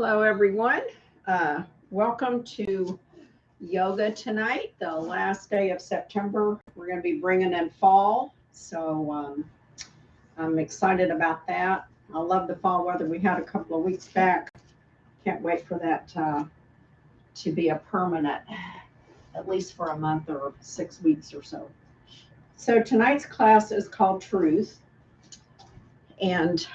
Hello, everyone. Welcome to yoga tonight, the last day of September. We're going to be bringing in fall, so I'm excited about that. I love the fall weather we had a couple of weeks back. Can't wait for that to be a permanent, at least for a month or 6 weeks or so. So tonight's class is called Truth, and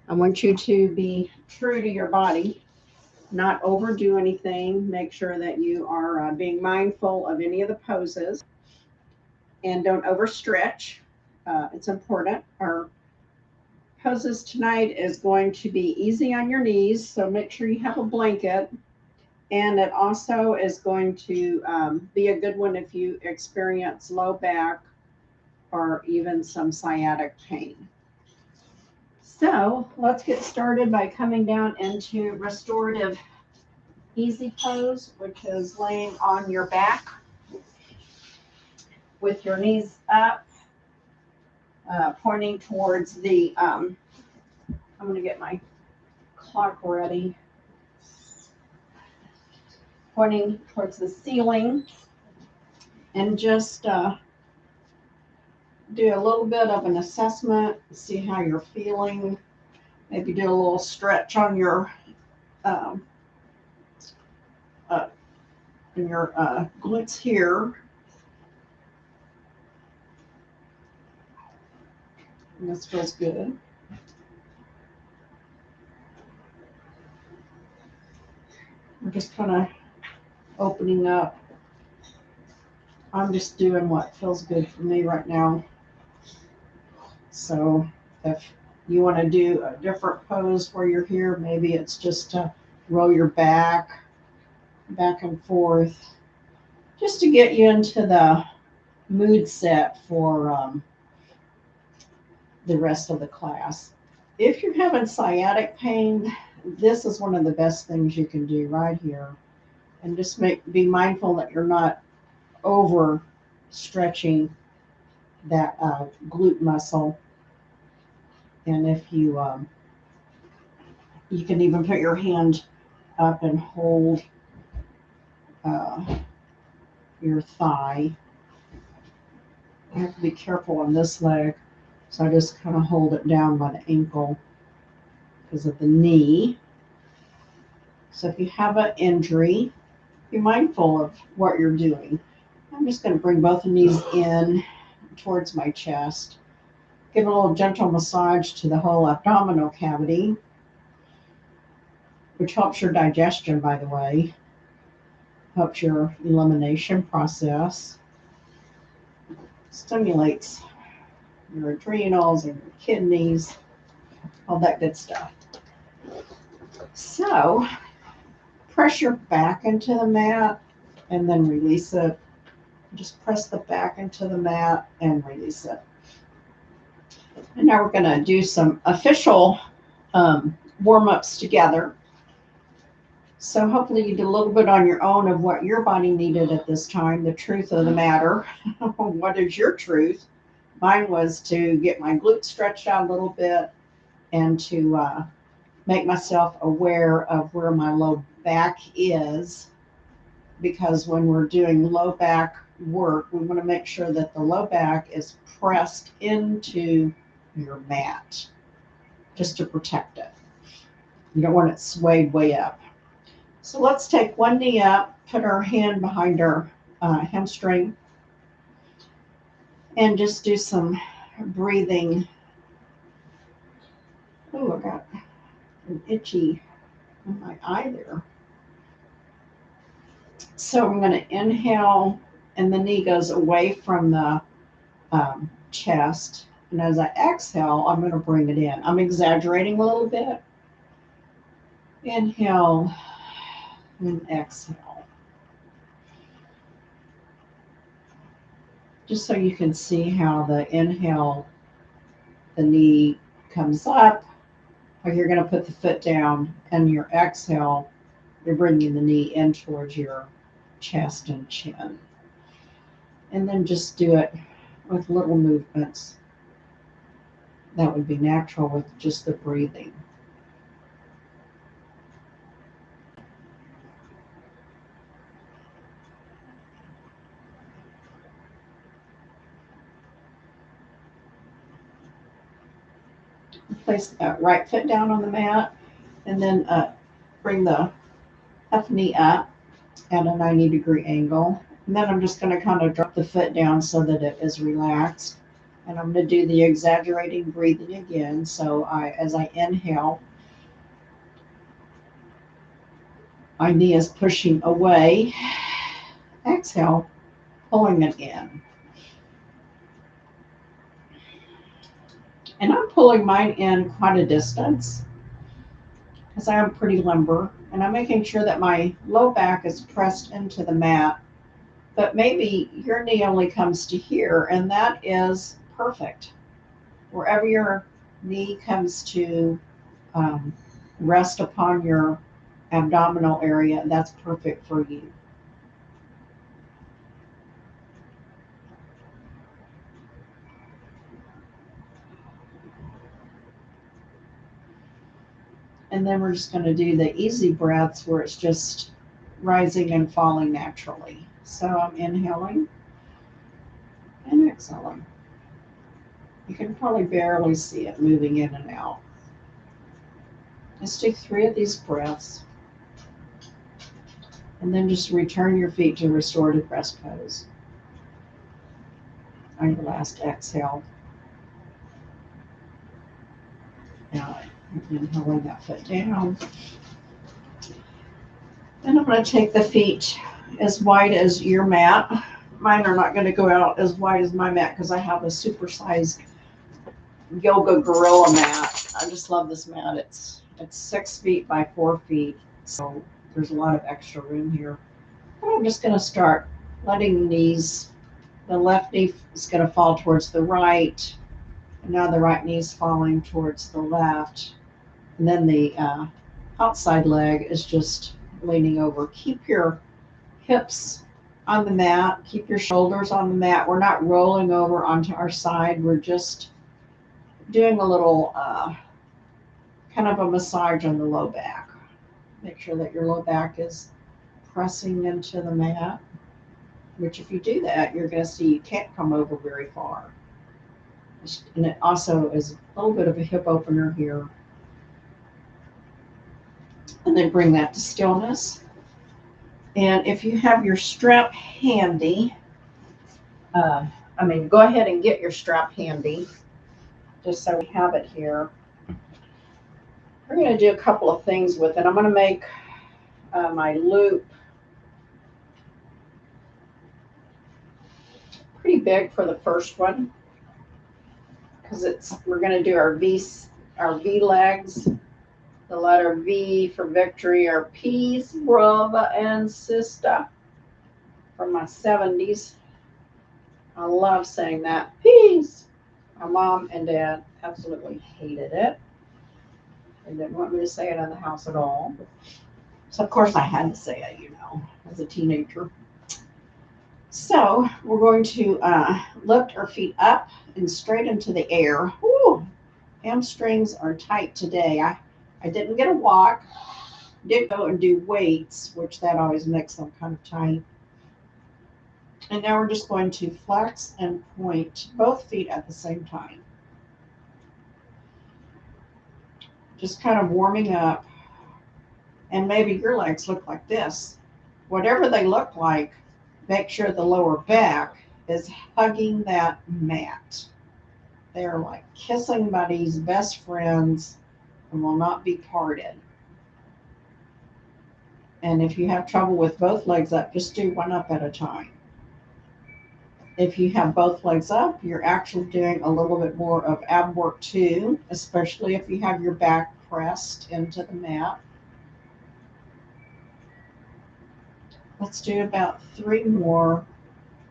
I want you to be true to your body, not overdo anything. Make sure that you are being mindful of any of the poses and don't overstretch. It's important. Our poses tonight is going to be easy on your knees, so make sure you have a blanket. And it also is going to be a good one if you experience low back or even some sciatic pain. So let's get started by coming down into restorative easy pose, which is laying on your back with your knees up, pointing towards the, I'm going to get my clock ready, pointing towards the ceiling, and just do a little bit of an assessment, see how you're feeling, maybe do a little stretch on your glutes here. And this feels good. We're just kind of opening up. I'm just doing what feels good for me right now. So if you want to do a different pose where you're here, maybe it's just to roll your back and forth, just to get you into the mood set for the rest of the class. If you're having sciatic pain, this is one of the best things you can do right here. And just be mindful that you're not over stretching that glute muscle. And if you you can even put your hand up and hold your thigh. I have to be careful on this leg, so I just kind of hold it down by the ankle because of the knee. So if you have an injury, be mindful of what you're doing. I'm just going to bring both knees in towards my chest. Give a little gentle massage to the whole abdominal cavity, which helps your digestion, by the way, helps your elimination process, stimulates your adrenals and your kidneys, all that good stuff. So press your back into the mat and then release it. Just press the back into the mat and release it. And now we're going to do some official warm-ups together. So hopefully you did a little bit on your own of what your body needed at this time, the truth of the matter. What is your truth? Mine was to get my glutes stretched out a little bit and to make myself aware of where my low back is, because when we're doing low back work, we want to make sure that the low back is pressed into your mat just to protect it. You don't want it swayed way up. So let's take one knee up, put our hand behind our hamstring, and just do some breathing. Oh, I got an itchy in my eye there. So I'm going to inhale, and the knee goes away from the chest. And as I exhale, I'm going to bring it in. I'm exaggerating a little bit. Inhale and exhale. Just so you can see how the inhale, the knee comes up, or you're going to put the foot down, and your exhale, you're bringing the knee in towards your chest and chin. And then just do it with little movements. That would be natural with just the breathing. Place the right foot down on the mat, and then bring the left knee up at a 90-degree angle. And then I'm just going to kind of drop the foot down so that it is relaxed. And I'm going to do the exaggerating breathing again. So as I inhale, my knee is pushing away. Exhale, pulling it in. And I'm pulling mine in quite a distance because I am pretty limber. And I'm making sure that my low back is pressed into the mat. But maybe your knee only comes to here, and that is perfect. Wherever your knee comes to rest upon your abdominal area, that's perfect for you. And then we're just going to do the easy breaths where it's just rising and falling naturally. So I'm inhaling and exhaling. You can probably barely see it moving in and out. Let's do 3 of these breaths. And then just return your feet to restorative rest pose. On your last exhale. Now, inhaling that foot down. And I'm going to take the feet as wide as your mat. Mine are not going to go out as wide as my mat because I have a supersized yoga gorilla mat. I just love this mat. It's 6 feet by 4 feet. So there's a lot of extra room here. And I'm just going to start letting the left knee is going to fall towards the right. And now the right knee is falling towards the left. And then the outside leg is just leaning over. Keep your hips on the mat. Keep your shoulders on the mat. We're not rolling over onto our side. We're just doing a little kind of a massage on the low back. Make sure that your low back is pressing into the mat, which if you do that, you're going to see you can't come over very far. And it also is a little bit of a hip opener here. And then bring that to stillness. And if you have your strap handy, go ahead and get your strap handy, just so we have it here. We're going to do a couple of things with it. I'm going to make my loop pretty big for the first one because we're going to do our V legs. The letter V for victory, or peace, brother and sister, from my 70s. I love saying that. Peace. My mom and dad absolutely hated it. They didn't want me to say it in the house at all. So, of course, I had to say it, as a teenager. So, we're going to lift our feet up and straight into the air. Woo! Hamstrings are tight today. I didn't get a walk. Did go and do weights, which that always makes them kind of tight. And now we're just going to flex and point both feet at the same time. Just kind of warming up. And maybe your legs look like this. Whatever they look like, make sure the lower back is hugging that mat. They're like kissing buddies, best friends, and will not be parted. And if you have trouble with both legs up, just do one up at a time. If you have both legs up, you're actually doing a little bit more of ab work too, especially if you have your back pressed into the mat. Let's do about 3 more.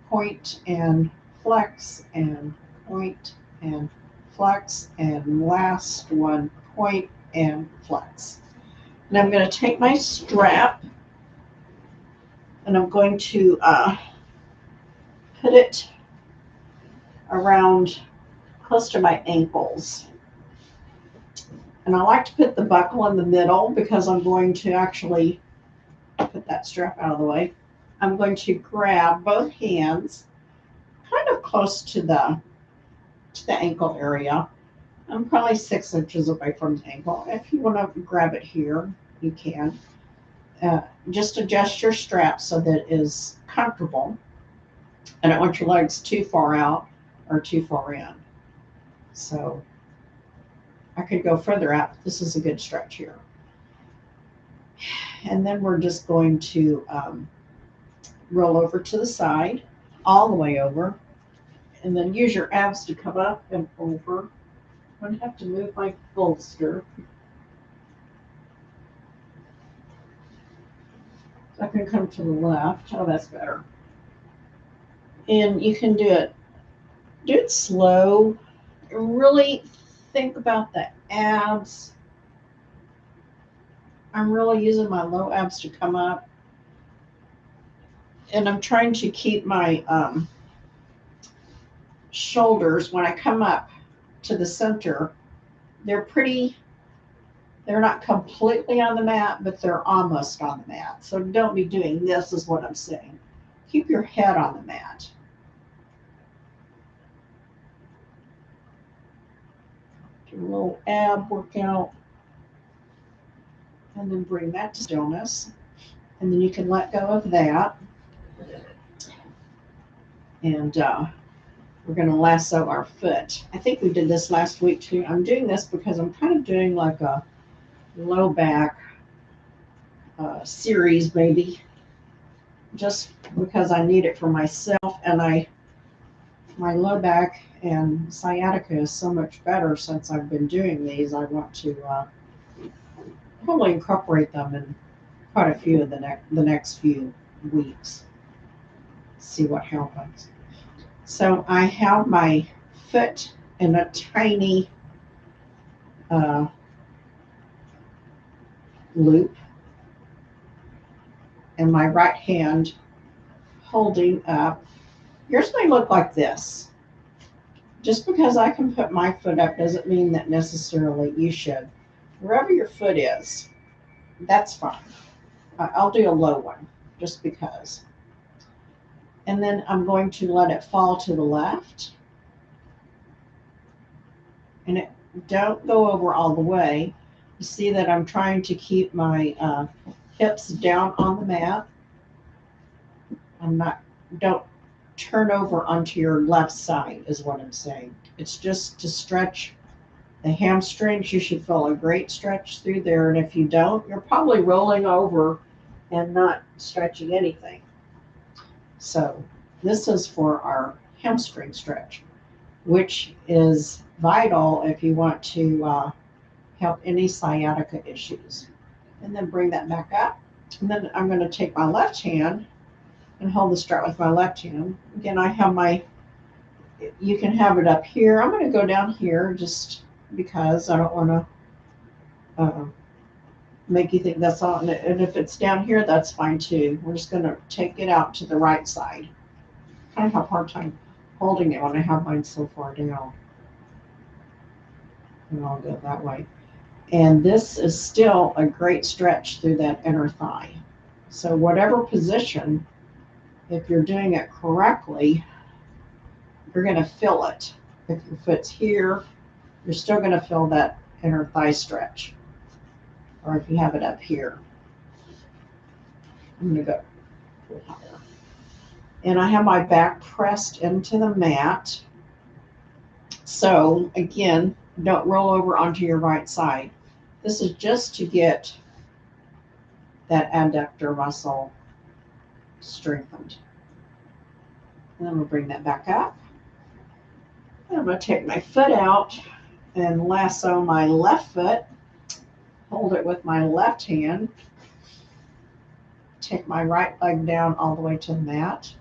Point and flex and point and flex, and last one, point and flex. And I'm going to take my strap and I'm going to put it around close to my ankles. And I like to put the buckle in the middle because I'm going to actually put that strap out of the way. I'm going to grab both hands kind of close to the ankle area. I'm probably 6 inches away from the ankle. If you want to grab it here, you can. Just adjust your strap so that it is comfortable. I don't want your legs too far out or too far in. So I could go further out. This is a good stretch here. And then we're just going to roll over to the side, all the way over, and then use your abs to come up and over. I'm going to have to move my bolster. I can come to the left. Oh, that's better. And you can do it slow. Really think about the abs. I'm really using my low abs to come up. And I'm trying to keep my shoulders, when I come up to the center, they're not completely on the mat, but they're almost on the mat. So don't be doing this, is what I'm saying. Keep your head on the mat. Do a little ab workout. And then bring that to stillness. And then you can let go of that. And we're going to lasso our foot. I think we did this last week too. I'm doing this because I'm kind of doing like a low back series maybe, just because I need it for myself, and my low back and sciatica is so much better since I've been doing these. I want to probably incorporate them in quite a few of the next few weeks. See what happens. So I have my foot in a tiny loop, and my right hand holding up. Yours may look like this. Just because I can put my foot up doesn't mean that necessarily you should. Wherever your foot is, that's fine. I'll do a low one just because. And then I'm going to let it fall to the left. And don't go over all the way. You see that I'm trying to keep my hips down on the mat. Don't turn over onto your left side is what I'm saying. It's just to stretch the hamstrings. You should feel a great stretch through there. And if you don't, you're probably rolling over and not stretching anything. So this is for our hamstring stretch, which is vital if you want to help any sciatica issues. And then bring that back up. And then I'm going to take my left hand and hold the strap with my left hand. Again, I have you can have it up here. I'm going to go down here just because I don't want to make you think that's all. And if it's down here, that's fine too. We're just going to take it out to the right side. I have a hard time holding it when I have mine so far down. And I'll go that way. And this is still a great stretch through that inner thigh. So whatever position, if you're doing it correctly, you're going to feel it. If your foot's here, you're still going to feel that inner thigh stretch. Or if you have it up here. I'm going to go a little higher. And I have my back pressed into the mat. So again, don't roll over onto your right side. This is just to get that adductor muscle strengthened. And then we'll bring that back up. And I'm going to take my foot out and lasso my left foot. Hold it with my left hand. Take my right leg down all the way to the mat.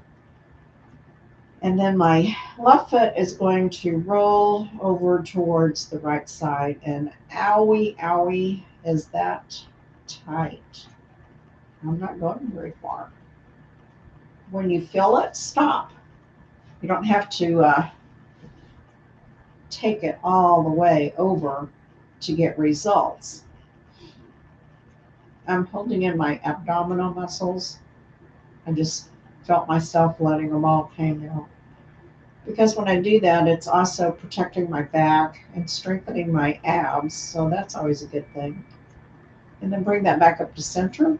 And then my left foot is going to roll over towards the right side. And owie, owie, is that tight? I'm not going very far. When you feel it, stop. You don't have to take it all the way over to get results. I'm holding in my abdominal muscles. I just felt myself letting them all hang out. because when I do that, it's also protecting my back and strengthening my abs. So that's always a good thing. And then bring that back up to center.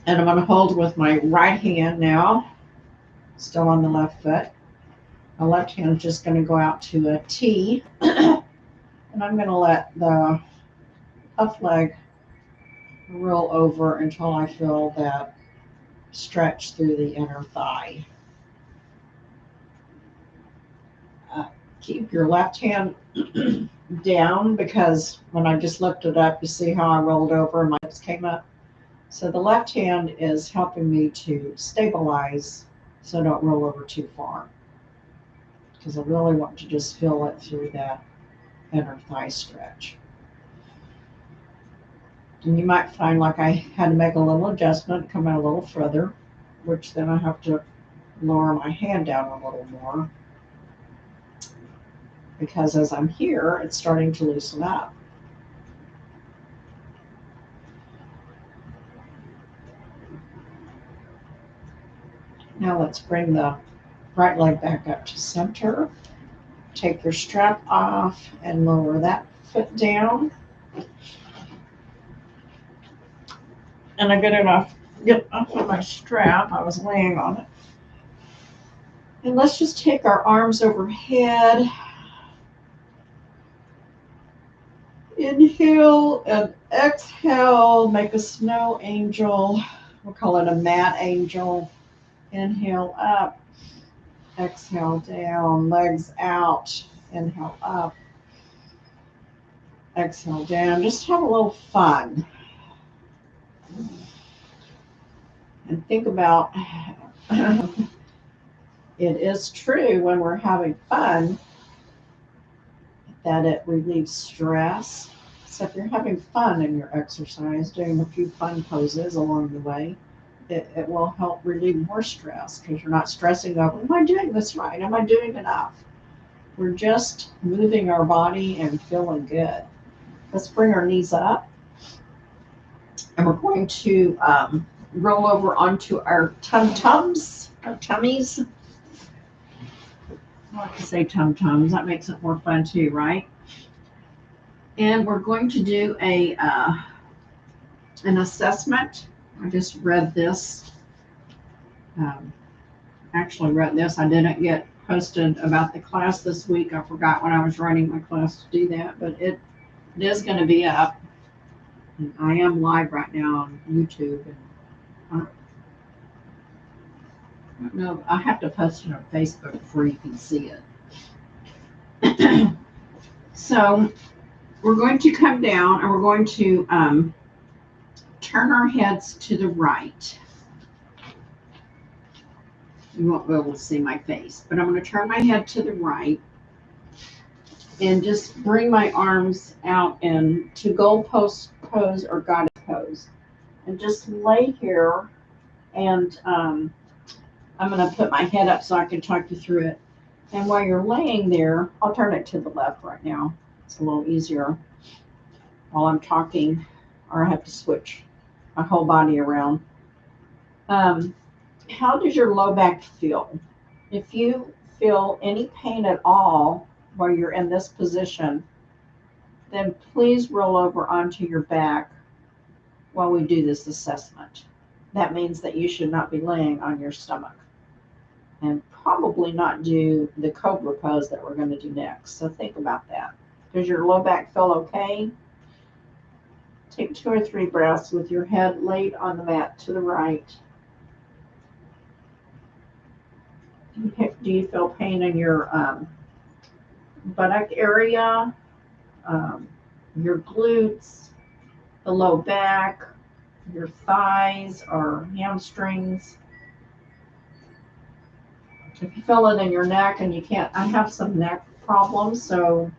And I'm going to hold with my right hand now, still on the left foot. My left hand is just going to go out to a T. And I'm going to let the left leg roll over until I feel that stretch through the inner thigh. Keep your left hand down, because when I just lifted up, you see how I rolled over and my hips came up. So the left hand is helping me to stabilize so I don't roll over too far, because I really want to just feel it through that inner thigh stretch. And you might find like I had to make a little adjustment, come out a little further, which then I have to lower my hand down a little more, because as I'm here, it's starting to loosen up. Now let's bring the right leg back up to center. Take your strap off and lower that foot down. And I get off of my strap. I was laying on it. And let's just take our arms overhead. Inhale and exhale. Make a snow angel. We'll call it a mat angel. Inhale up. Exhale down. Legs out. Inhale up. Exhale down. Just have a little fun. And think about, it is true when we're having fun that it relieves stress. So if you're having fun in your exercise, doing a few fun poses along the way, it will help relieve more stress, because you're not stressing over, am I doing this right? Am I doing enough? We're just moving our body and feeling good. Let's bring our knees up. And we're going to roll over onto our tum-tums, our tummies. I like to say tum-tums. That makes it more fun too, right? And we're going to do an assessment. I just read this. Actually read this. I didn't get posted about the class this week. I forgot when I was writing my class to do that, but it is going to be up. And I am live right now on YouTube. And I don't know. I have to post it on Facebook before you can see it. So we're going to come down and we're going to turn our heads to the right. You won't be able to see my face, but I'm going to turn my head to the right and just bring my arms out into goalpost pose or goddess pose. And just lay here, and I'm going to put my head up so I can talk you through it. And while you're laying there, I'll turn it to the left right now. It's a little easier while I'm talking, or I have to switch my whole body around. How does your low back feel? If you feel any pain at all while you're in this position, then please roll over onto your back while we do this assessment. That means that you should not be laying on your stomach, and probably not do the cobra pose that we're going to do next. So think about that. Does your low back feel okay? Take 2 or 3 breaths with your head laid on the mat to the right. Do you feel pain in your buttock area, your glutes, the low back, your thighs or hamstrings? If you feel it in your neck and you can't, I have some neck problems, so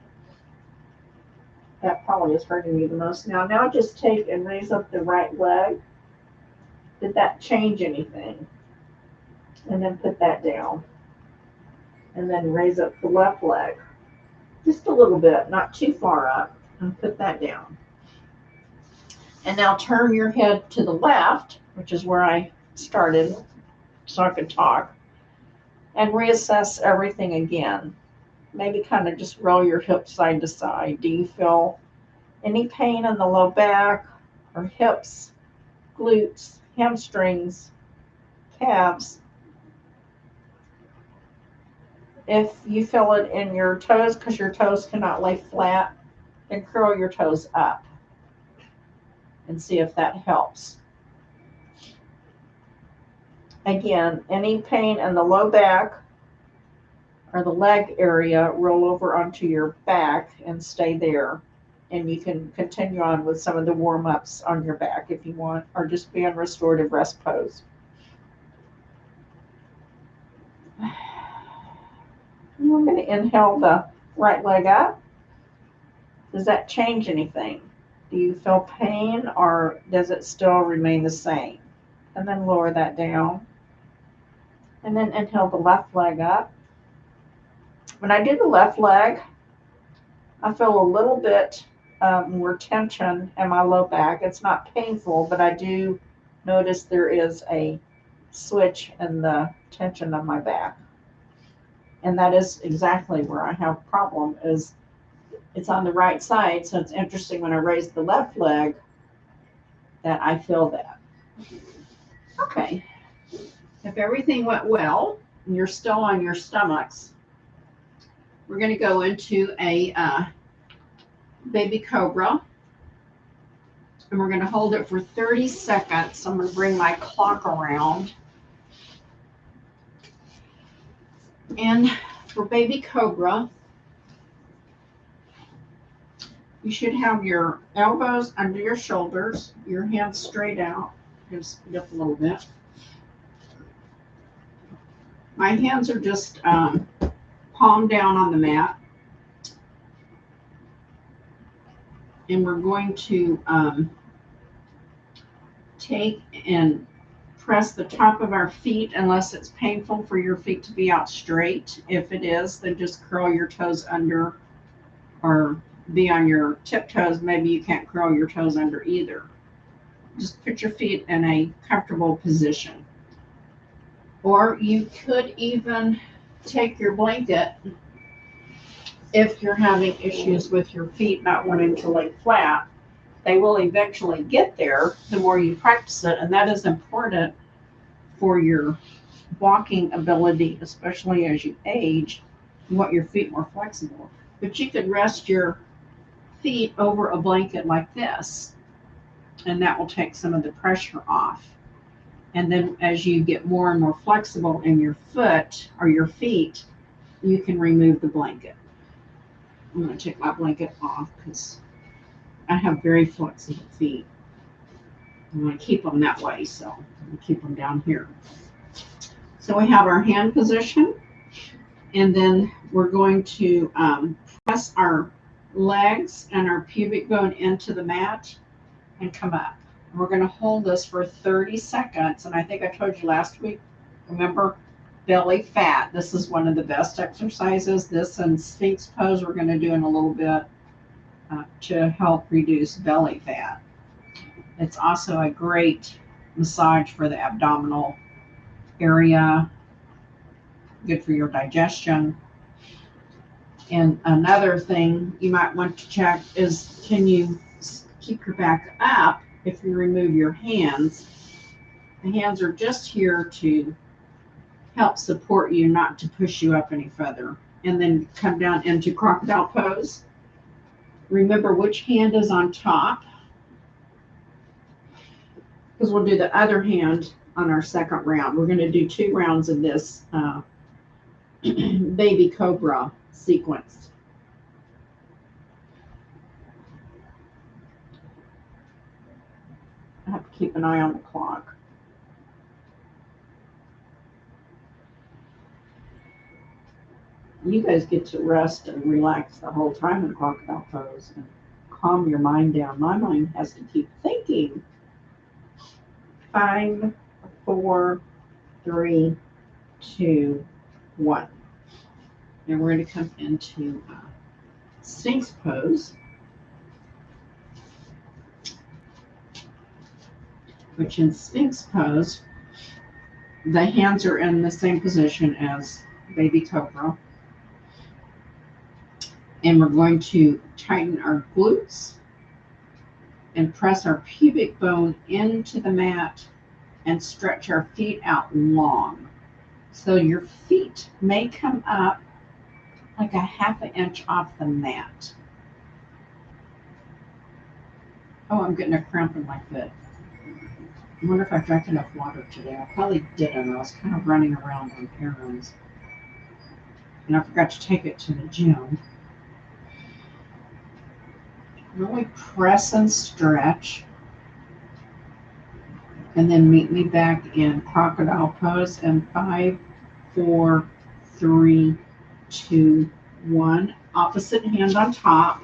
that probably is hurting me the most. Now just take and raise up the right leg. Did that change anything? And then put that down. And then raise up the left leg. Just a little bit, not too far up, and put that down. And now turn your head to the left, which is where I started, so I could talk. and reassess everything again. Maybe kind of just roll your hips side to side. Do you feel any pain in the low back or hips, glutes, hamstrings, calves? If you feel it in your toes because your toes cannot lay flat, then curl your toes up and see if that helps. Again, any pain in the low back or the leg area, roll over onto your back and stay there. And you can continue on with some of the warm-ups on your back if you want, or just be in restorative rest pose. And we're going to inhale the right leg up. Does that change anything? Do you feel pain, or does it still remain the same? And then lower that down. And then inhale the left leg up. When I do the left leg, I feel a little bit more tension in my low back. It's not painful, but I do notice there is a switch in the tension of my back. And that is exactly where I have a problem, is it's on the right side. So it's interesting when I raise the left leg that I feel that. Okay. If everything went well and you're still on your stomachs, we're going to go into a baby cobra. And we're going to hold it for 30 seconds. I'm going to bring my clock around. And for baby cobra, you should have your elbows under your shoulders, your hands straight out. Just lift a little bit. My hands are just palm down on the mat. And we're going to take and press the top of our feet unless it's painful for your feet to be out straight. If it is, then just curl your toes under or be on your tiptoes. Maybe you can't curl your toes under either. Just put your feet in a comfortable position. Or you could even take your blanket if you're having issues with your feet not wanting to lay flat. They will eventually get there the more you practice it, and that is important for your walking ability, especially as you age. You want your feet more flexible. But you could rest your feet over a blanket like this, and that will take some of the pressure off. And then as you get more and more flexible in your foot or your feet, you can remove the blanket. I'm going to take my blanket off because I have very flexible feet. I'm going to keep them that way, so I'm going to keep them down here. So we have our hand position, and then we're going to press our legs and our pubic bone into the mat and come up. And we're going to hold this for 30 seconds, and I think I told you last week, remember, belly fat. This is one of the best exercises. This and Sphinx pose we're going to do in a little bit to help reduce belly fat. It's also a great massage for the abdominal area, good for your digestion. And another thing you might want to check is, can you keep your back up if you remove your hands? The hands are just here to help support you, not to push you up any further. And then come down into crocodile pose. Remember which hand is on top, because we'll do the other hand on our second round. We're going to do 2 rounds of this baby cobra sequence. I have to keep an eye on the clock. You guys get to rest and relax the whole time in crocodile pose and calm your mind down. My mind has to keep thinking. 5, 4, 3, 2, 1. And we're going to come into Sphinx pose, which in Sphinx pose, the hands are in the same position as baby cobra. And we're going to tighten our glutes and press our pubic bone into the mat and stretch our feet out long. So your feet may come up like a half an inch off the mat. Oh, I'm getting a cramp in my foot. I wonder if I drank enough water today. I probably didn't. I was kind of running around on errands. And I forgot to take it to the gym. Really press and stretch. And then meet me back in crocodile pose in 5, 4, 3, 2, 1. Opposite hand on top.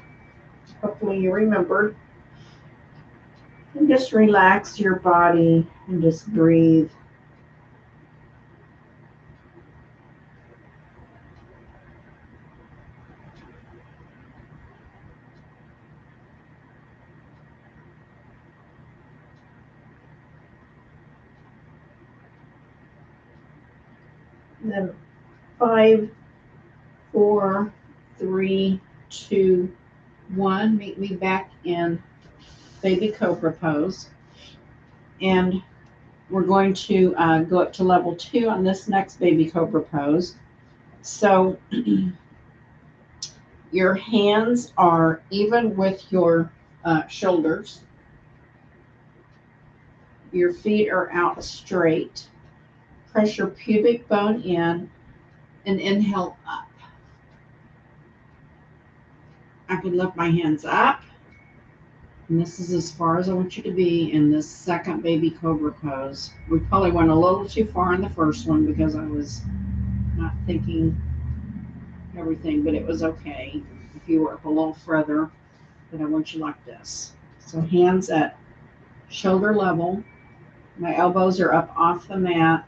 Hopefully you remembered. And just relax your body and just breathe. And then 5, 4, 3, 2, 1. Meet me back in baby cobra pose. And we're going to go up to level 2 on this next baby cobra pose. So your hands are even with your shoulders. Your feet are out straight. Press your pubic bone in and inhale up. I can lift my hands up. And this is as far as I want you to be in this second baby cobra pose. We probably went a little too far in the first one because I was not thinking everything, but it was okay. If you were up a little further, but I want you like this. So hands at shoulder level. My elbows are up off the mat.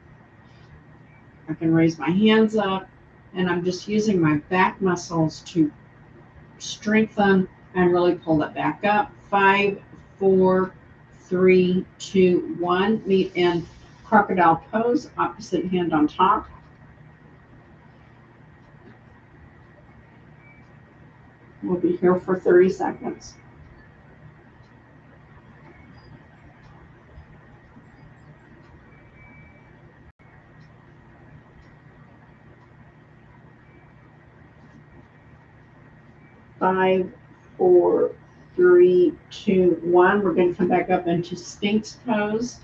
I can raise my hands up, and I'm just using my back muscles to strengthen and really pull it back up. 5, 4, 3, 2, 1. Meet in crocodile pose, opposite hand on top. We'll be here for 30 seconds. Five, 4, 3, 2, 1. We're going to come back up into Sphinx pose,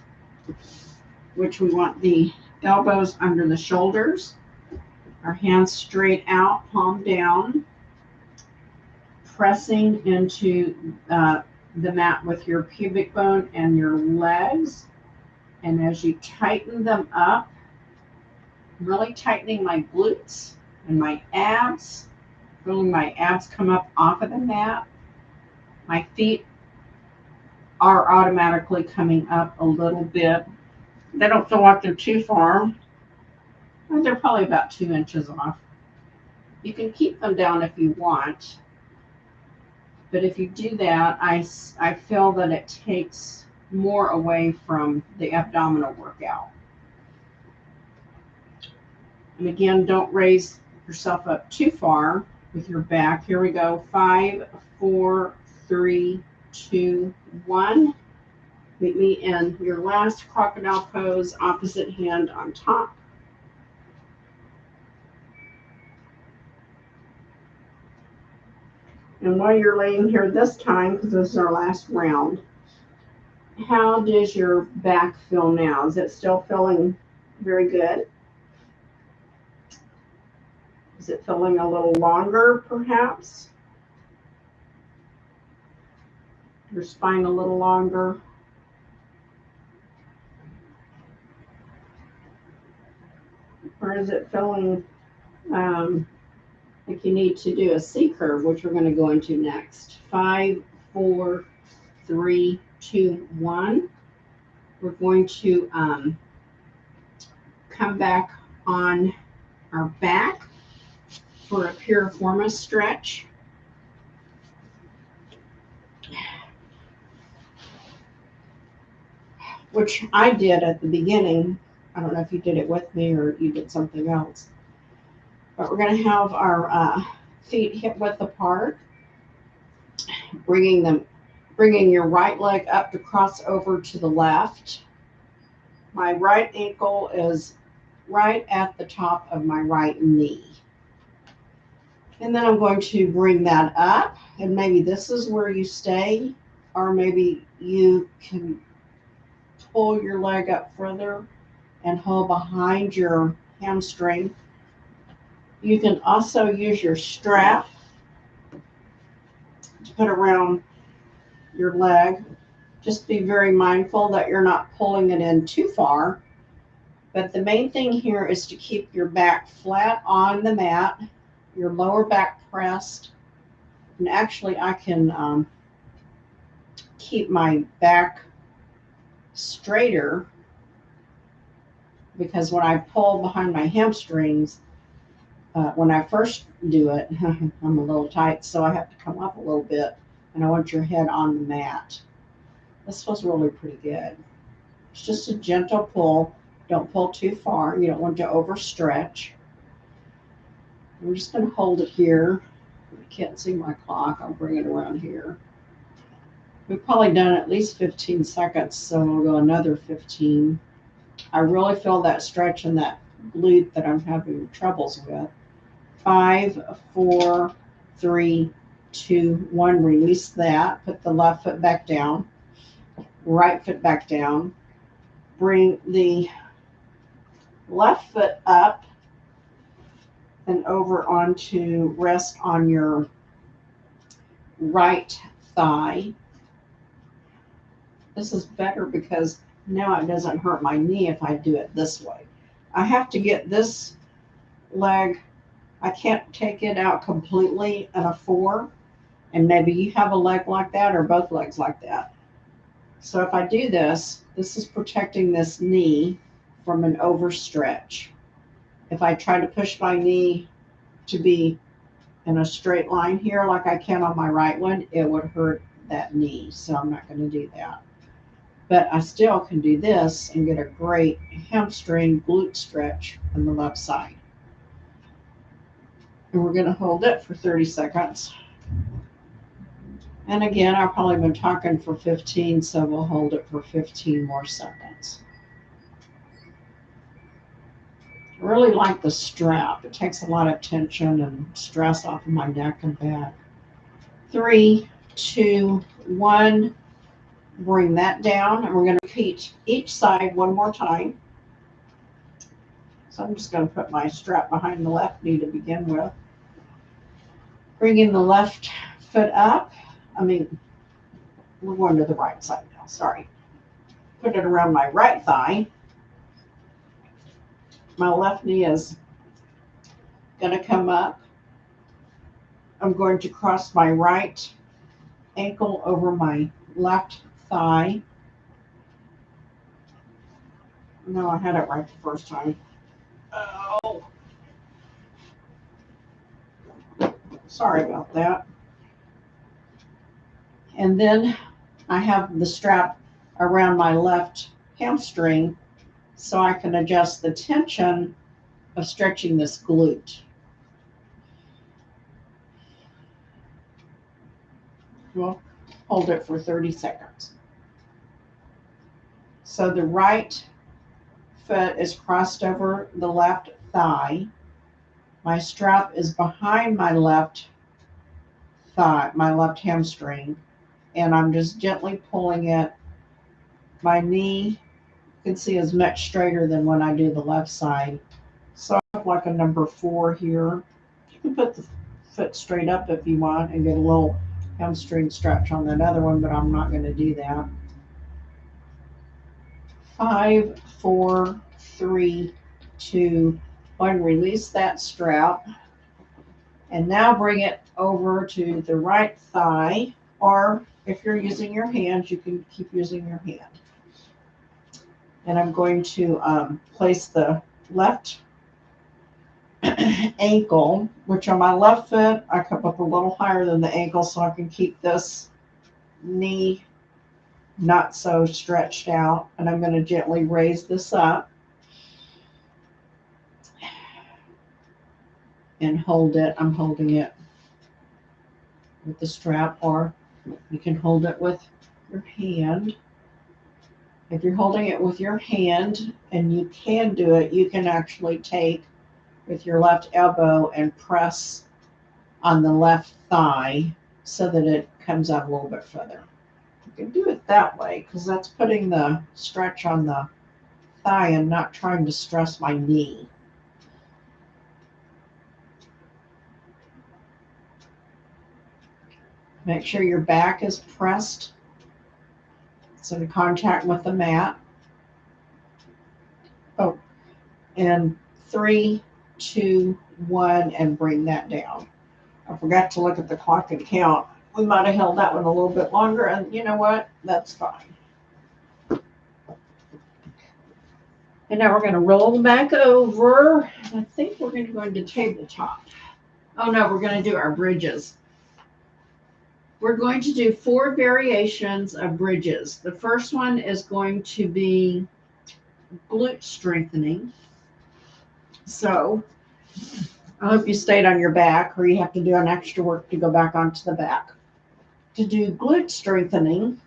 which we want the elbows under the shoulders, our hands straight out, palm down, pressing into the mat with your pubic bone and your legs. And as you tighten them up, really tightening my glutes and my abs, feeling my abs come up off of the mat. My feet are automatically coming up a little bit. They don't feel like they're too far. They're probably about 2 inches off. You can keep them down if you want. But if you do that, I feel that it takes more away from the abdominal workout. And again, don't raise yourself up too far with your back. Here we go. 5, 4, 3, 2, 1. Meet me in your last crocodile pose, opposite hand on top. And while you're laying here this time, because this is our last round, how does your back feel now? Is it still feeling very good? Is it feeling a little longer, perhaps? Your spine a little longer? Or is it feeling like you need to do a C curve, which we're going to go into next? 5, 4, 3, 2, 1. We're going to come back on our back for a piriformis stretch. Which I did at the beginning I don't know if you did it with me or you did something else. But we're going to have our feet hip width apart, bringing your right leg up to cross over to the left. My right ankle is right at the top of my right knee. And then I'm going to bring that up, and maybe this is where you stay, or maybe you can pull your leg up further and hold behind your hamstring. You can also use your strap to put around your leg. Just be very mindful that you're not pulling it in too far. But the main thing here is to keep your back flat on the mat, your lower back pressed. And actually, I can keep my back straighter because when I pull behind my hamstrings, when I first do it, I'm a little tight, so I have to come up a little bit, and I want your head on the mat. This was really pretty good. It's just a gentle pull. Don't pull too far. You don't want to overstretch. I'm just going to hold it here. I can't see my clock. I'll bring it around here. We've probably done at least 15 seconds, so we'll go another 15. I really feel that stretch in that glute that I'm having troubles with. 5, 4, 3, 2, 1. Release that. Put the left foot back down. Right foot back down. Bring the left foot up and over onto rest on your right thigh. This is better because now it doesn't hurt my knee if I do it this way. I have to get this leg, I can't take it out completely in a 4, and maybe you have a leg like that or both legs like that. So if I do this, this is protecting this knee from an overstretch. If I try to push my knee to be in a straight line here like I can on my right one, it would hurt that knee. So I'm not going to do that. But I still can do this and get a great hamstring glute stretch on the left side. And we're going to hold it for 30 seconds. And again, I've probably been talking for 15, so we'll hold it for 15 more seconds. I really like the strap. It takes a lot of tension and stress off of my neck and back. 3, 2, 1. Bring that down, and we're going to repeat each side one more time. So I'm just going to put my strap behind the left knee to begin with. Bringing the left foot up. We're going to the right side now, sorry. Put it around my right thigh. My left knee is going to come up. I'm going to cross my right ankle over my left thigh. No, I had it right the first time. Oh. Sorry about that. And then I have the strap around my left hamstring so I can adjust the tension of stretching this glute. We'll hold it for 30 seconds. So the right foot is crossed over the left thigh. My strap is behind my left thigh, my left hamstring, and I'm just gently pulling it. My knee, you can see, is much straighter than when I do the left side. So I have like a number 4 here. You can put the foot straight up if you want and get a little hamstring stretch on that other one, but I'm not going to do that. 5, 4, 3, 2, 1. Release that strap. And now bring it over to the right thigh, or if you're using your hands, you can keep using your hand. And I'm going to place the left ankle, which on my left foot, I come up a little higher than the ankle so I can keep this knee not so stretched out. And I'm going to gently raise this up. and hold it. I'm holding it with the strap, or you can hold it with your hand. If you're holding it with your hand, and you can do it, you can actually take with your left elbow and press on the left thigh so that it comes out a little bit further. You can do it that way because that's putting the stretch on the thigh and not trying to stress my knee. Make sure your back is pressed. It's in contact with the mat. Oh, and 3, 2, 1, and bring that down. I forgot to look at the clock and count. We might have held that one a little bit longer, and you know what? That's fine. And now we're going to roll them back over. I think we're going to go into tabletop. Oh no, we're going to do our bridges. We're going to do 4 variations of bridges. The first one is going to be glute strengthening. So I hope you stayed on your back, or you have to do an extra work to go back onto the back. To do glute strengthening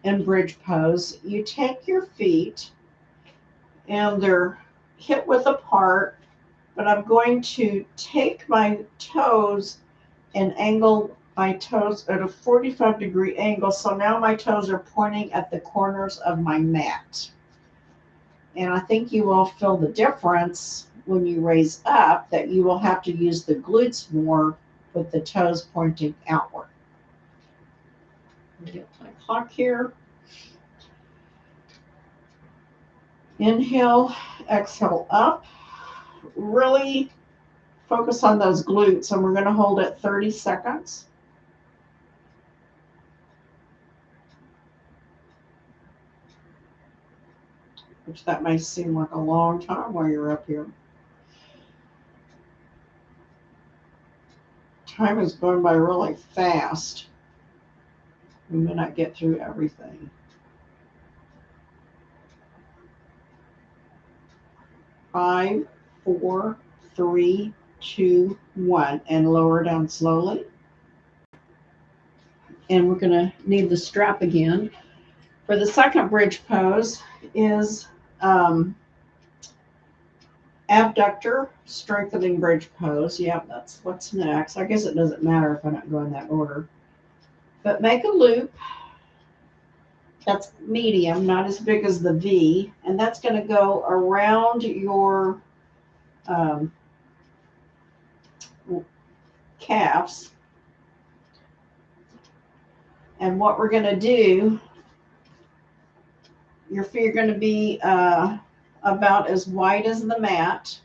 in bridge pose, you take your feet and they're hip width apart, but I'm going to take my toes and angle my toes at a 45-degree angle. So now my toes are pointing at the corners of my mat. And I think you will feel the difference when you raise up, that you will have to use the glutes more with the toes pointing outward. Get my clock here. Inhale, exhale up. Really focus on those glutes, and we're going to hold it 30 seconds. Which that may seem like a long time while you're up here. Time is going by really fast. We may not get through everything. 5, 4, 3, 2, 1, and lower down slowly. And we're going to need the strap again. For the second bridge pose is abductor strengthening bridge pose. Yep, that's what's next. I guess it doesn't matter if I don't go in that order. But make a loop that's medium, not as big as the V, and that's going to go around your calves. And what we're going to do, your feet are going to be about as wide as the mat.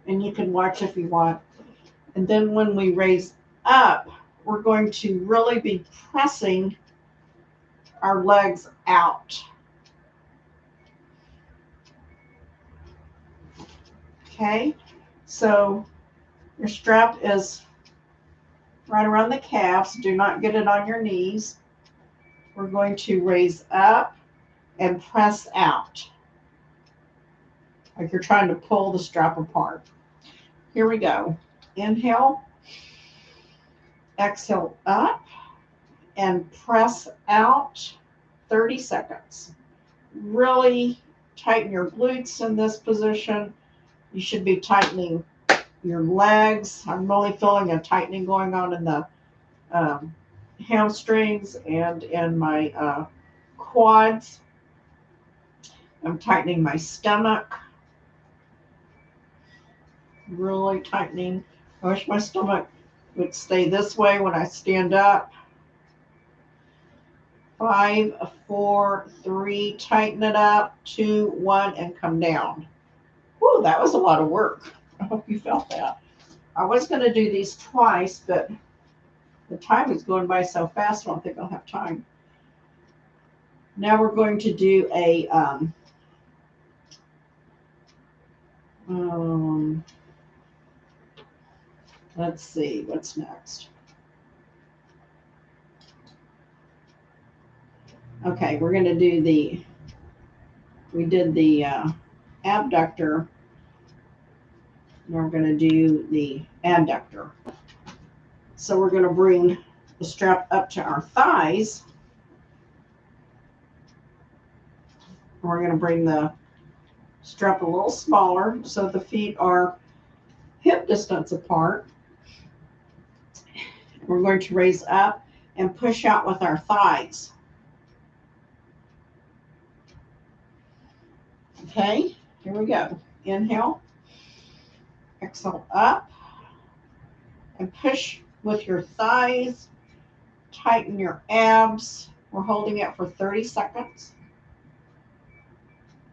And you can watch if you want. And then when we raise up, we're going to really be pressing our legs out. Okay, so your strap is right around the calves. Do not get it on your knees. We're going to raise up and press out, like you're trying to pull the strap apart. Here we go. Inhale, exhale up, and press out 30 seconds. Really tighten your glutes in this position. You should be tightening your legs. I'm really feeling a tightening going on in the hamstrings and in my quads. I'm tightening my stomach. Really tightening. I wish my stomach would stay this way when I stand up. 5, 4, 3, tighten it up. 2, 1, and come down. Whoa, that was a lot of work. I hope you felt that. I was going to do these twice, but the time is going by so fast, I don't think I'll have time. Now we're going to do a let's see, what's next? Okay, we're going to do we did the abductor. we're going to do the adductor. So we're going to bring the strap up to our thighs. We're going to bring the strap a little smaller so the feet are hip distance apart. We're going to raise up and push out with our thighs. Okay, here we go. Inhale, exhale up, and push with your thighs. Tighten your abs. We're holding it for 30 seconds.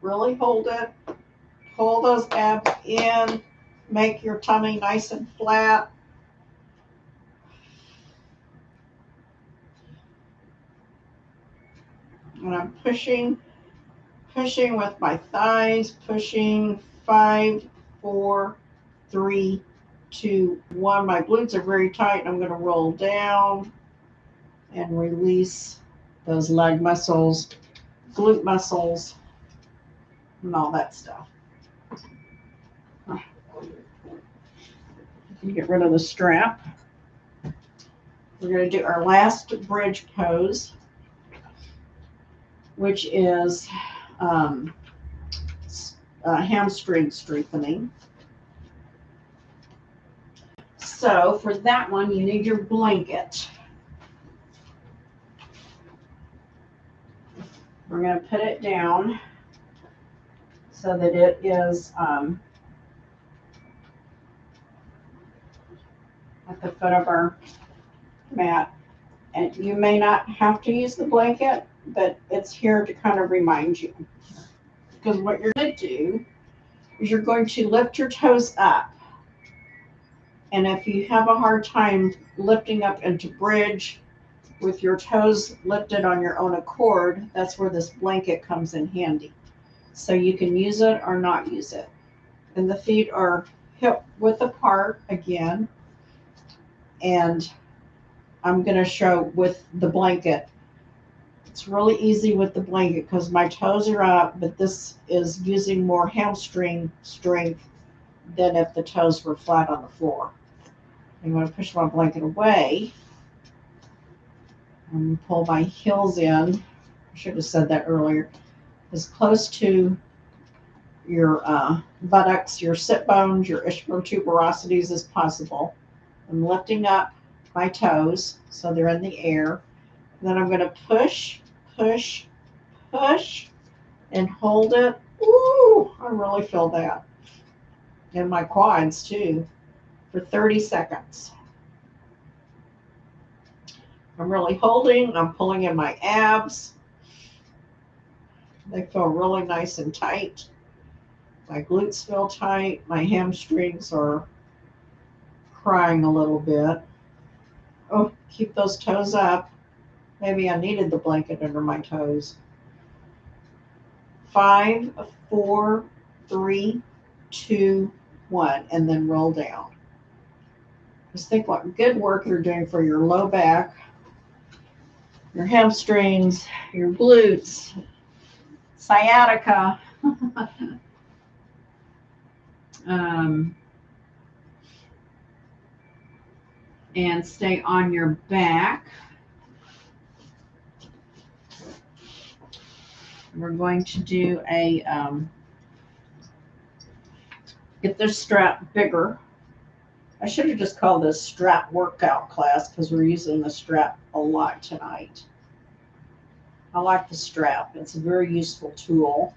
Really hold it. Pull those abs in. Make your tummy nice and flat. And I'm pushing with my thighs, pushing 5, 4, 3, 2, 1. My glutes are very tight. I'm going to roll down and release those leg muscles, glute muscles, and all that stuff. Get rid of the strap. We're going to do our last bridge pose, which is hamstring strengthening. So for that one, you need your blanket. We're going to put it down so that it is at the foot of our mat. And you may not have to use the blanket, but it's here to kind of remind you. Because what you're going to do is you're going to lift your toes up. And if you have a hard time lifting up into bridge with your toes lifted on your own accord, that's where this blanket comes in handy. So you can use it or not use it. And the feet are hip width apart again. And I'm going to show with the blanket. It's really easy with the blanket because my toes are up, but this is using more hamstring strength than if the toes were flat on the floor. I'm going to push my blanket away and pull my heels in. I should have said that earlier. As close to your buttocks, your sit bones, your ischial tuberosities as possible. I'm lifting up my toes so they're in the air. And then I'm going to push, push, push, and hold it. Ooh, I really feel that. And my quads too, for 30 seconds. I'm really holding, I'm pulling in my abs. They feel really nice and tight. My glutes feel tight. My hamstrings are crying a little bit. Oh, keep those toes up. Maybe I needed the blanket under my toes. 5, 4, 3, 2, 1, and then roll down. Just think what good work you're doing for your low back, your hamstrings, your glutes, sciatica. And stay on your back. We're going to do a, get this strap bigger. I should have just called this strap workout class because we're using the strap a lot tonight. I like the strap. It's a very useful tool.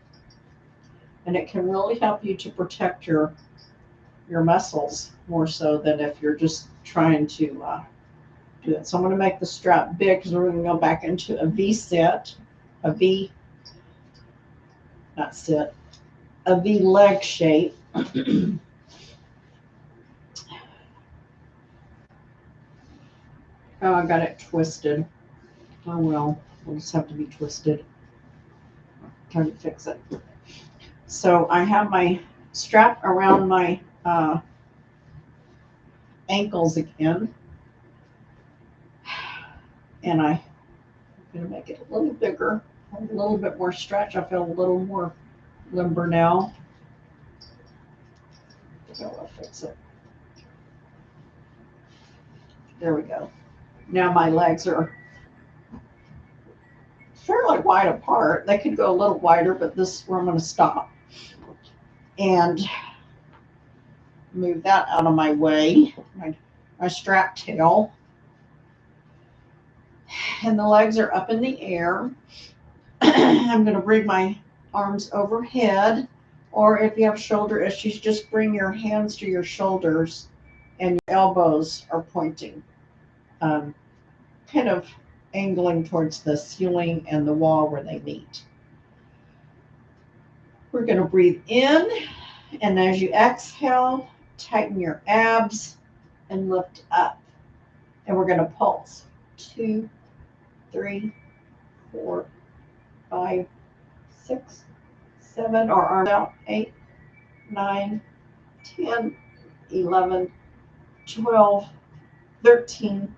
And it can really help you to protect your muscles more so than if you're just trying to do it. So I'm going to make the strap big because we're going to go back into a V sit, a V, not sit, a V leg shape. Oh, I got it twisted. Oh well, we'll just have to be twisted. Try to fix it. So I have my strap around my ankles again. And I'm going to make it a little bigger, a little bit more stretch. I feel a little more limber now. go. I'll fix it. There we go. Now my legs are fairly wide apart. They could go a little wider, but this is where I'm going to stop. And move that out of my way. My strap tail. And the legs are up in the air. I'm going to bring my arms overhead. Or if you have shoulder issues, just bring your hands to your shoulders and your elbows are pointing. Kind of angling towards the ceiling and the wall where they meet. We're going to breathe in, and as you exhale, tighten your abs and lift up. And we're going to pulse. 2, 3, 4, 5, 6, 7, or arms out. 8, 9, 10, 11, 12, 13,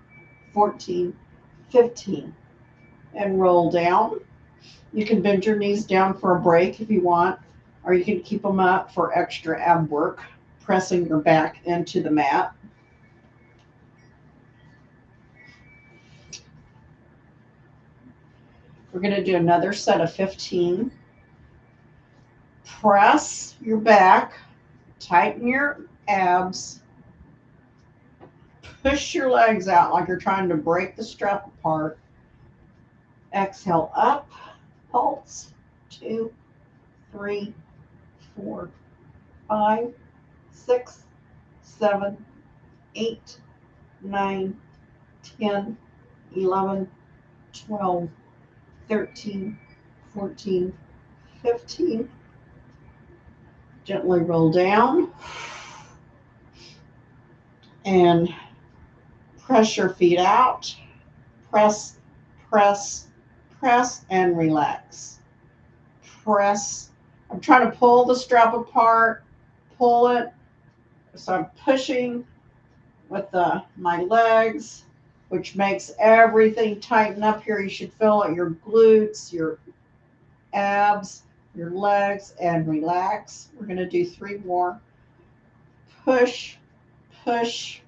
14, 15. And roll down. You can bend your knees down for a break if you want, or you can keep them up for extra ab work, pressing your back into the mat. We're going to do another set of 15. Press your back, tighten your abs, push your legs out like you're trying to break the strap apart. Exhale up, pulse. 2, 3, 4, 5, 6, 7, 8, 9, 10, 11, 12, 13, 14, 15. Gently roll down and press your feet out. Press, press, press, and relax. Press. I'm trying to pull the strap apart, pull it. So I'm pushing with my legs, which makes everything tighten up here. You should feel it, your glutes, your abs, your legs, and relax. We're going to do 3 more. Push, push,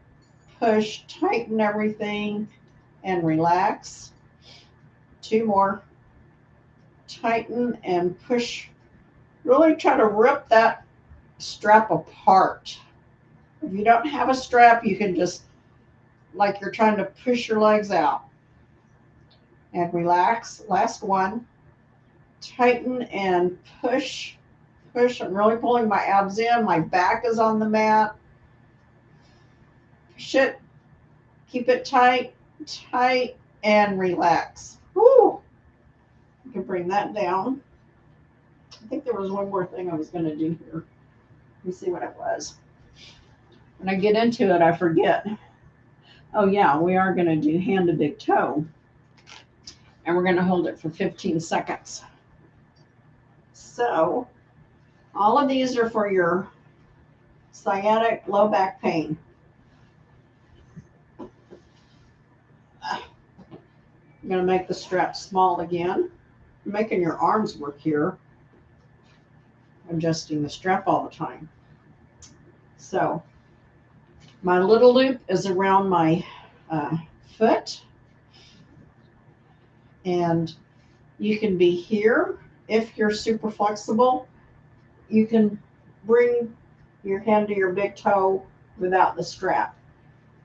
push, tighten everything, and relax. 2 more. Tighten and push. Really try to rip that strap apart. If you don't have a strap, you can just, like you're trying to push your legs out. And relax. Last one. Tighten and push, push. I'm really pulling my abs in. My back is on the mat. Push it. Keep it tight, tight, and relax. Woo! You can bring that down. I think there was one more thing I was going to do here. Let me see what it was. When I get into it, I forget. Oh, yeah, we are going to do hand to big toe. And we're going to hold it for 15 seconds. So, all of these are for your sciatic low back pain. I'm going to make the strap small again. I'm making your arms work here. Adjusting the strap all the time. So, my little loop is around my foot. And you can be here. If you're super flexible, you can bring your hand to your big toe without the strap.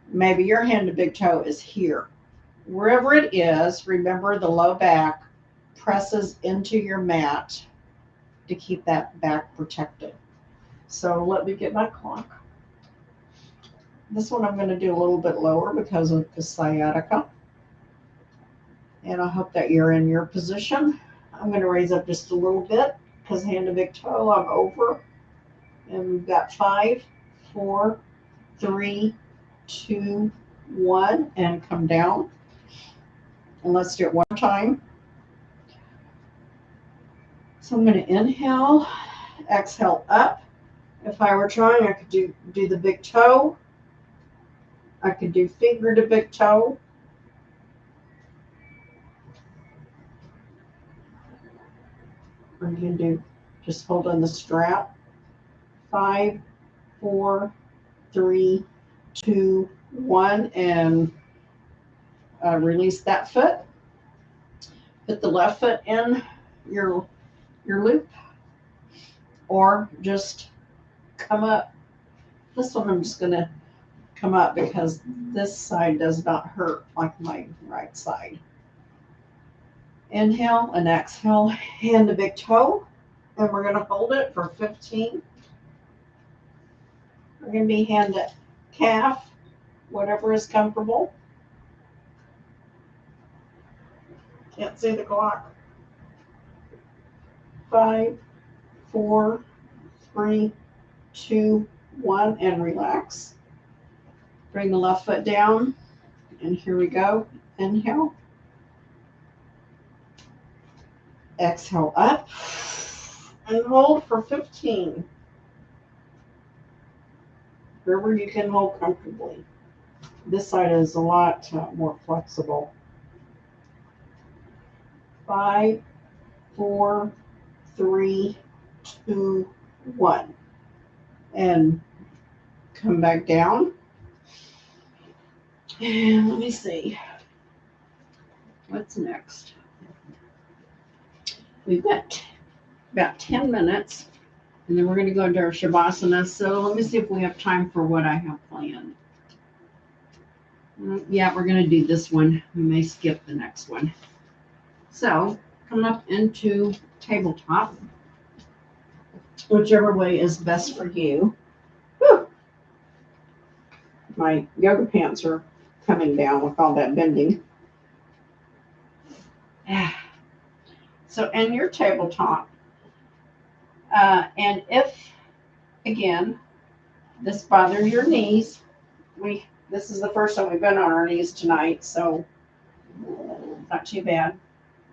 Maybe your hand to big toe is here. Wherever it is, remember the low back presses into your mat to keep that back protected. So let me get my clock. This one I'm going to do a little bit lower because of the sciatica. And I hope that you're in your position. I'm going to raise up just a little bit because hand to big toe, I'm over. And we've got 5, 4, 3, 2, 1, and come down. And let's do it one more time. So I'm going to inhale, exhale up. If I were trying, I could do the big toe. I could do finger to big toe. Or you can do just hold on the strap. 5, 4, 3, 2, 1, and release that foot. Put the left foot in your loop, or just come up. This one I'm just going to come up because this side does not hurt like my right side. Inhale and exhale, hand the big toe, and we're going to hold it for 15. We're going to be hand to calf, whatever is comfortable. Can't see the clock. 5, 4, 3, 2, 1, and relax. Bring the left foot down, and here we go. Inhale. Exhale up, and hold for 15. Wherever you can hold comfortably. This side is a lot more flexible. 5, 4, 3, 2, 1. And come back down. And let me see. What's next? We've got about 10 minutes, and then we're going to go into our Shavasana. So let me see if we have time for what I have planned. Yeah, we're going to do this one. We may skip the next one. So come up into tabletop, whichever way is best for you. Whew. My yoga pants are coming down with all that bending. So in your tabletop, and if, again, this bothers your knees, this is the first time we've been on our knees tonight, so not too bad.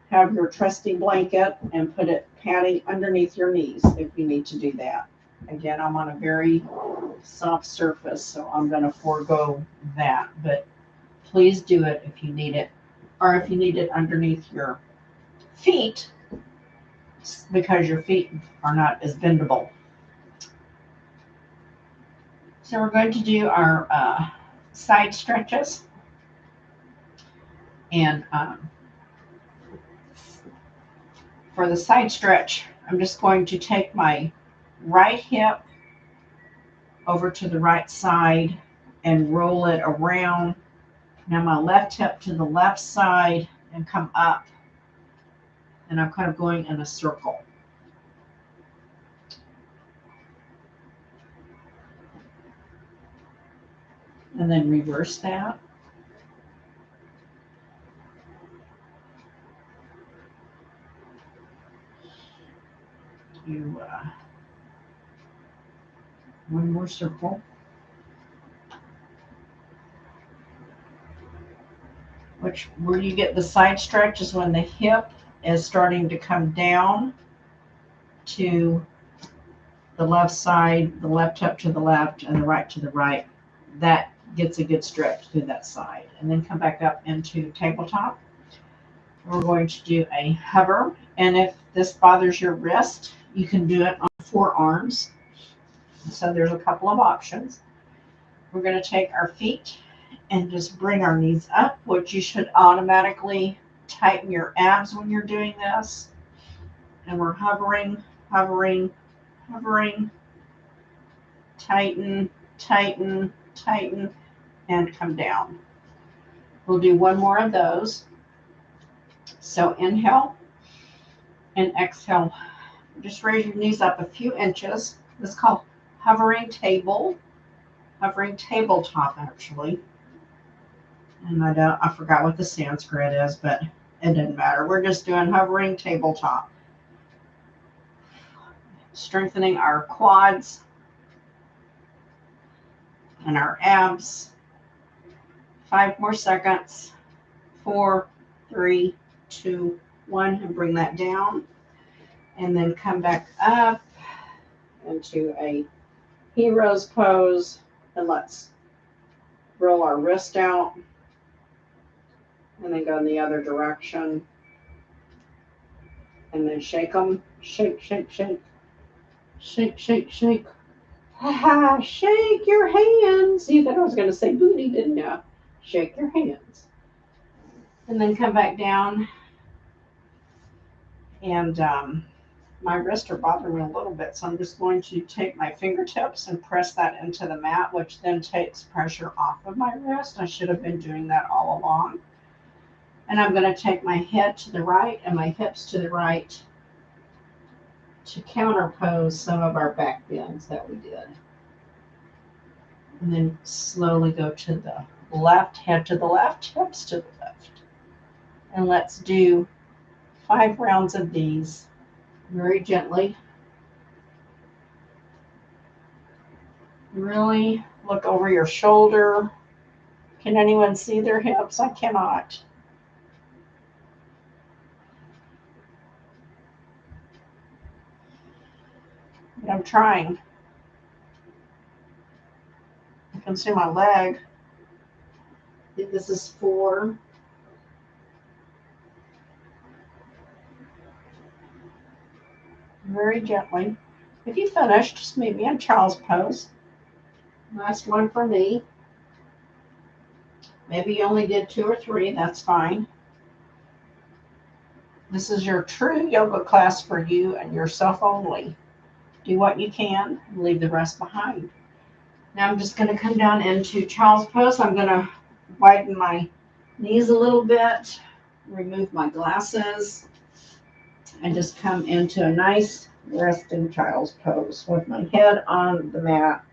Have your trusty blanket and put it padding underneath your knees if you need to do that. Again, I'm on a very soft surface, so I'm going to forego that, but please do it if you need it, or if you need it underneath your feet, because your feet are not as bendable. So we're going to do our side stretches. And for the side stretch, I'm just going to take my right hip over to the right side and roll it around. Now my left hip to the left side and come up. And I'm kind of going in a circle. And then reverse that. Do one more circle. Where you get the side stretch is when the hip is starting to come down to the left side, the left hip to the left, and the right to the right. That gets a good stretch through that side. And then come back up into tabletop. We're going to do a hover. And if this bothers your wrist, you can do it on forearms. So there's a couple of options. We're going to take our feet and just bring our knees up, which you should automatically tighten your abs when you're doing this. And we're hovering, hovering, hovering, tighten, tighten, tighten, and come down. We'll do one more of those. So inhale and exhale. Just raise your knees up a few inches. This is called hovering tabletop actually. And I forgot what the Sanskrit is, but it doesn't matter. We're just doing hovering tabletop. Strengthening our quads and our abs. 5 more seconds. 4, 3, 2, 1, and bring that down. And then come back up into a hero's pose. And let's roll our wrist out. And then go in the other direction. And then shake them. Shake, shake, shake. Shake, shake, shake. Shake your hands. You thought I was going to say booty, didn't you? Shake your hands. And then come back down. And my wrists are bothering me a little bit, so I'm just going to take my fingertips and press that into the mat, which then takes pressure off of my wrist. I should have been doing that all along. And I'm going to take my head to the right and my hips to the right to counterpose some of our back bends that we did. And then slowly go to the left, head to the left, hips to the left. And let's do 5 rounds of these very gently. Really look over your shoulder. Can anyone see their hips? I cannot. But I'm trying. I can see my leg. I think this is 4. Very gently. If you finish, just meet me in child's pose. Last one for me. Maybe you only did 2 or 3. That's fine. This is your true yoga class for you and yourself only. Do what you can, leave the rest behind. Now I'm just going to come down into child's pose. I'm going to widen my knees a little bit, remove my glasses, and just come into a nice resting child's pose with my head on the mat.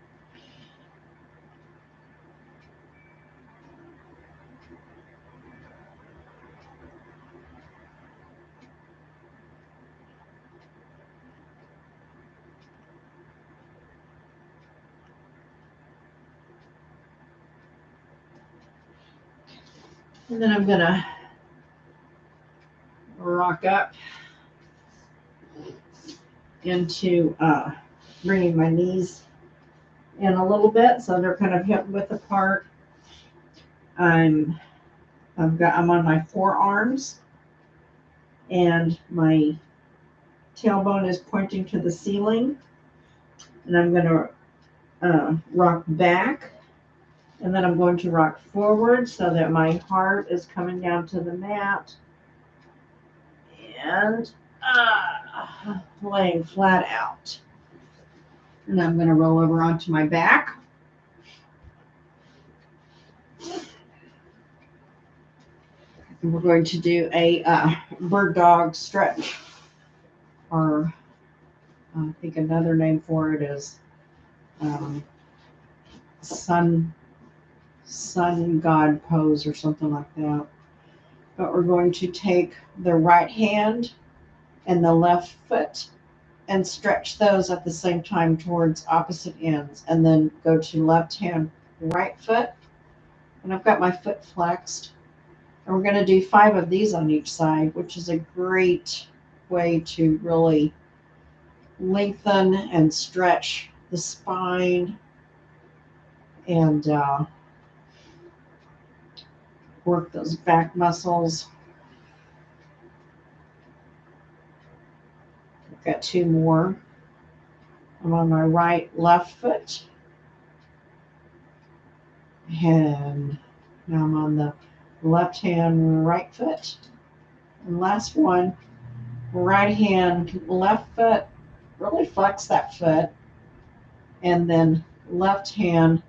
And then I'm going to rock up into bringing my knees in a little bit so they're kind of hip width apart. I'm on my forearms and my tailbone is pointing to the ceiling, and I'm going to rock back, and then I'm going to rock forward so that my heart is coming down to the mat and laying flat out. And I'm going to roll over onto my back. And we're going to do a bird dog stretch, or I think another name for it is sun god pose or something like that. But we're going to take the right hand and the left foot and stretch those at the same time towards opposite ends, and then go to left hand, right foot. And I've got my foot flexed. And we're going to do 5 of these on each side, which is a great way to really lengthen and stretch the spine and work those back muscles. I've got 2 more. I'm on my left foot. And now I'm on the left hand, right foot. And last one, right hand, left foot. Really flex that foot. And then left hand,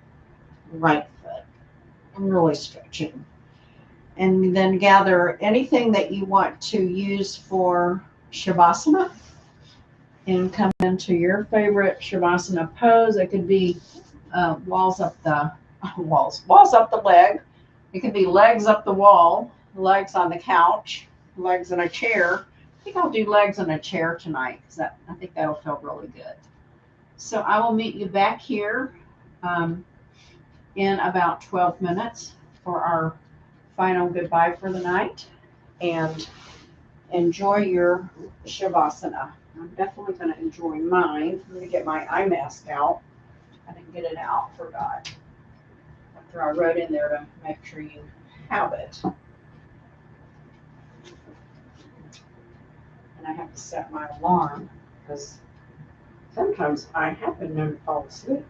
right foot. I'm really stretching. And then gather anything that you want to use for Shavasana and come into your favorite Shavasana pose. It could be walls up the leg. It could be legs up the wall, legs on the couch, legs in a chair. I think I'll do legs in a chair tonight because I think that'll feel really good. So I will meet you back here in about 12 minutes for our final goodbye for the night, and enjoy your Shavasana. I'm definitely going to enjoy mine. I'm going to get my eye mask out. I didn't get it out, forgot. After I wrote in there to make sure you have it. And I have to set my alarm because sometimes sometimes I have been known to fall asleep.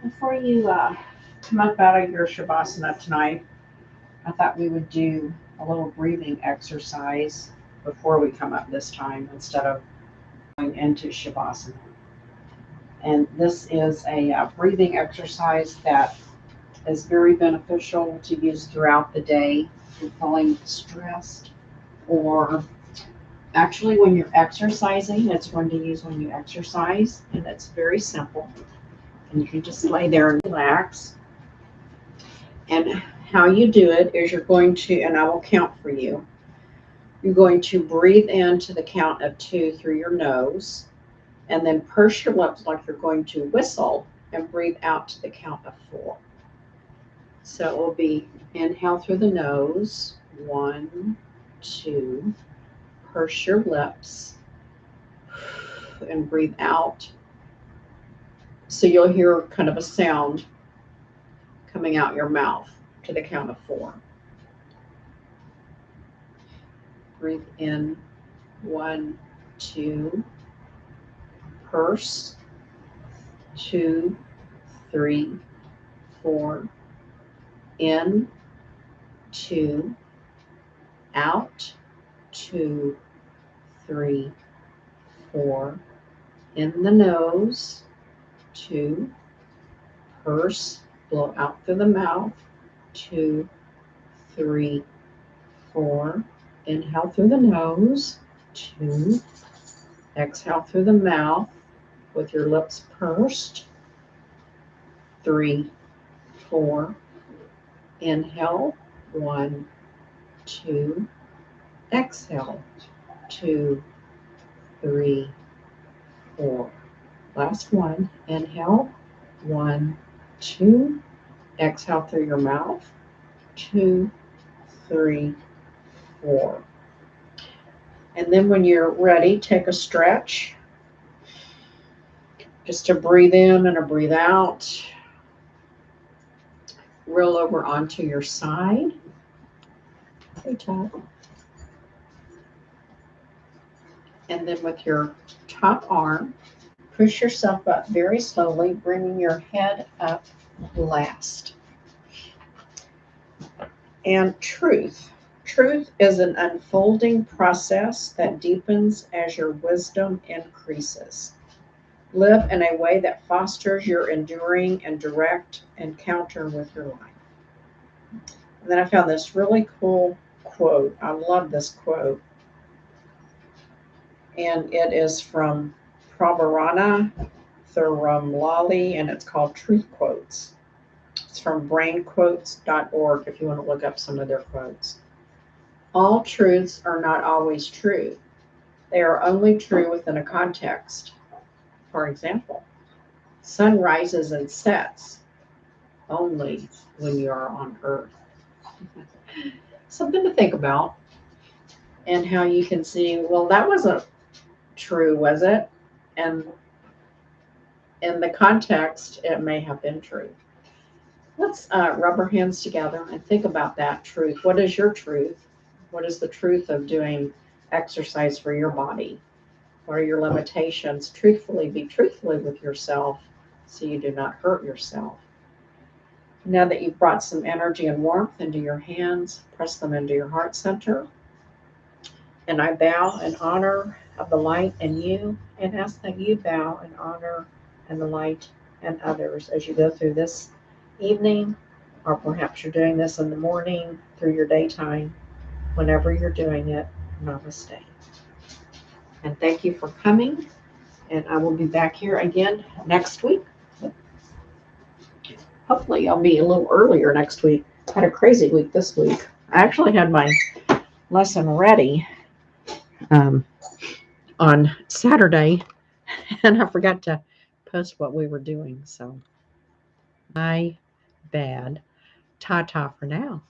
Before you come up out of your Shavasana tonight, I thought we would do a little breathing exercise before we come up this time instead of going into Shavasana. And this is a breathing exercise that is very beneficial to use throughout the day if you're feeling stressed, or actually when you're exercising. It's one to use when you exercise, and it's very simple. And you can just lay there and relax. And how you do it is you're going to, and I will count for you, you're going to breathe in to the count of 2 through your nose, and then purse your lips like you're going to whistle and breathe out to the count of 4. So it will be inhale through the nose, 1, 2, purse your lips, and breathe out. So you'll hear kind of a sound coming out your mouth to the count of 4. Breathe in, 1, 2, purse, 2, 3, 4, in, 2, out, 2, 3, 4, in the nose, 2, purse, blow out through the mouth, 2, 3, 4, inhale through the nose, 2, exhale through the mouth with your lips pursed, 3, 4, inhale, 1, 2, exhale, 2, 3, 4. Last one, inhale, 1, 2, exhale through your mouth, 2, 3, 4. And then when you're ready, take a stretch. Just to breathe in and a breathe out. Roll over onto your side. Hey, Todd. And then with your top arm, push yourself up very slowly, bringing your head up last. And truth. Truth is an unfolding process that deepens as your wisdom increases. Live in a way that fosters your enduring and direct encounter with your life. And then I found this really cool quote. I love this quote. And it is from Prabharana Thuramlali, and it's called Truth Quotes. It's from brainquotes.org if you want to look up some of their quotes. All truths are not always true. They are only true within a context. For example, sun rises and sets only when you are on Earth. Something to think about, and how you can see, well, that wasn't true, was it? And in the context, it may have been true. Let's rub our hands together and think about that truth. What is your truth? What is the truth of doing exercise for your body? What are your limitations? Be truthfully with yourself so you do not hurt yourself. Now that you've brought some energy and warmth into your hands, press them into your heart center. And I bow in honor of the light in you, and ask that you bow in honor and the light in others as you go through this evening, or perhaps you're doing this in the morning through your daytime. Whenever you're doing it, namaste. And thank you for coming. And I will be back here again next week. Hopefully I'll be a little earlier next week. I had a crazy week this week. I actually had my lesson ready on Saturday, and I forgot to post what we were doing. So my bad. Ta-ta for now.